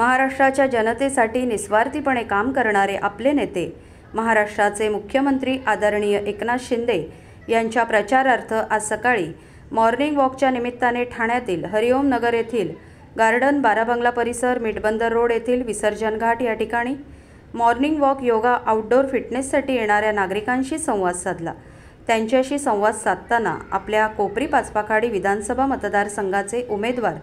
महाराष्ट्राच्या जनतेसाठी निस्वार्थीपणे काम करणारे आपले नेते महाराष्ट्राचे मुख्यमंत्री आदरणीय एकनाथ शिंदे यांच्या प्रचारार्थ आज सकाळी मॉर्निंग वॉकच्या निमित्ताने ठाण्यातील हरिओम नगर येथील गार्डन बाराबंगला परिसर मिठबंदर रोड येथील विसर्जन घाट या ठिकाणी मॉर्निंग वॉक योगा आउटडोर फिटनेससाठी येणाऱ्या नागरिकांशी संवाद साधला। त्यांच्याशी संवाद साधताना आपल्या कोपरी पाचपाखाडी विधानसभा मतदारसंघाचे उमेदवार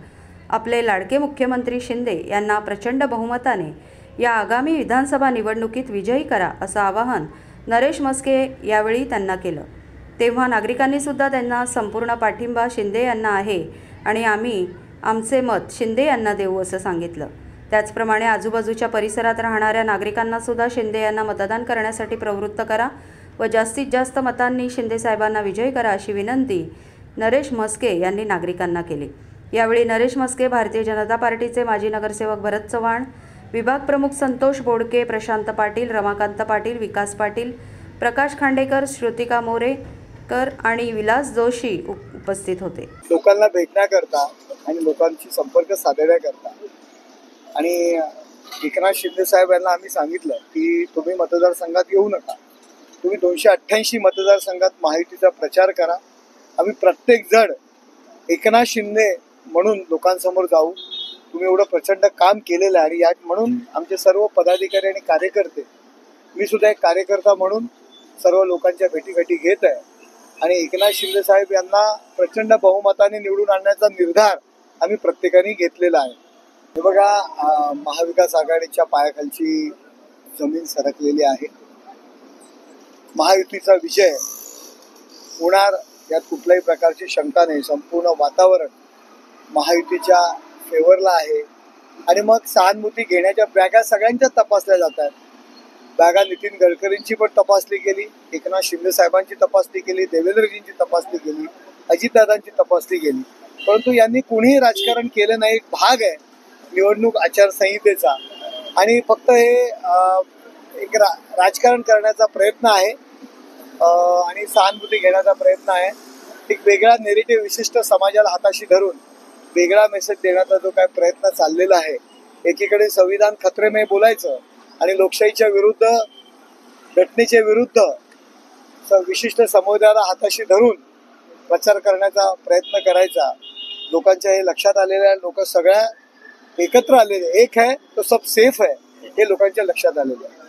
आपले लाडके मुख्यमंत्री शिंदे यांना प्रचंड बहुमताने या आगामी विधानसभा निवडणुकीत विजयी करा असं आवाहन नरेश म्हस्के यावेळी त्यांना केलं। तेव्हा नागरिकांनी सुद्धा त्यांना संपूर्ण पाठिंबा शिंदे यांना आहे आणि आम्ही आमचे मत शिंदे यांना देऊ असं सांगितलं। त्याचप्रमाणे आजूबाजूच्या परिसरात राहणाऱ्या नागरिकांना सुद्धा शिंदे यांना मतदान करण्यासाठी प्रवृत्त करा व जास्तीत जास्त मतांनी शिंदे साहेबांना विजयी करा अशी विनंती नरेश म्हस्के यांनी नागरिकांना केली। यावेळी नरेश म्हस्के, भारतीय जनता पार्टीचे माजी नगरसेवक भरत चव्हाण, विभाग प्रमुख संतोष बोडके, प्रशांत पाटील, रमाकांत पाटील, विकास पाटील, प्रकाश खांडेकर, श्रुतिका मोरेकर आणि विलास जोशी उपस्थित होते। लोकांना भेटण्याकरता आणि लोकांशी संपर्क साधण्याकरता आणि एकनाथ शिंदे साहेब यांना आम्ही सांगितलं की तुम्ही मतदारसंघात येऊ नका, तुम्ही 288 मतदारसंघात महायुतीचा प्रचार करा। आम्ही प्रत्येक जण एकनाथ शिंदे म्हणून लोकांसमोर जाऊ। तुम्ही एवढं प्रचंड काम केलेलं आहे आणि म्हणून आमचे सर्व पदाधिकारी आणि कार्यकर्ते, मी सुद्धा एक कार्यकर्ता म्हणून सर्व लोकांच्या भेटीगाठी घेत आहे आणि एकनाथ शिंदे साहेब यांना प्रचंड बहुमताने निवडून आणण्याचा निर्धार आम्ही प्रत्येकाने घेतलेला आहे। हे बघा, महाविकास आघाडीच्या पायाखालची जमीन सरकलेली आहे। महायुतीचा विजय होणार यात कुठल्याही प्रकारची शंका नाही। संपूर्ण वातावरण महायुतीच्या फेवरला आहे आणि मग सहानुभूती घेण्याच्या बॅगा सगळ्यांच्या तपासल्या जात आहेत। बॅगा नितीन गडकरींची पण तपासली गेली, एकनाथ शिंदे साहेबांची तपासली गेली, देवेंद्रजींची तपासली गेली, अजितदादांची तपासली गेली, परंतु यांनी कुणीही राजकारण केलं नाही। एक भाग आहे निवडणूक आचारसंहितेचा आणि फक्त हे एक राजकारण करण्याचा प्रयत्न आहे आणि सहानुभूती घेण्याचा प्रयत्न आहे। एक वेगळा नेरेटिव्ह विशिष्ट समाजाला हाताशी धरून वेगळा मेसेज देण्याचा जो काय प्रयत्न चाललेला आहे, एकीकडे संविधान खतरे में बोलायचं आणि लोकशाहीच्या विरुद्ध, घटनेच्या विरुद्ध विशिष्ट समुदायाला हाताशी धरून प्रचार करण्याचा प्रयत्न करायचा। लोकांच्या हे लक्षात आलेलं आहे, लोक सगळ्या एकत्र आलेले, एक है तो सब सेफ है, हे लोकांच्या लक्षात आलेलं आहे।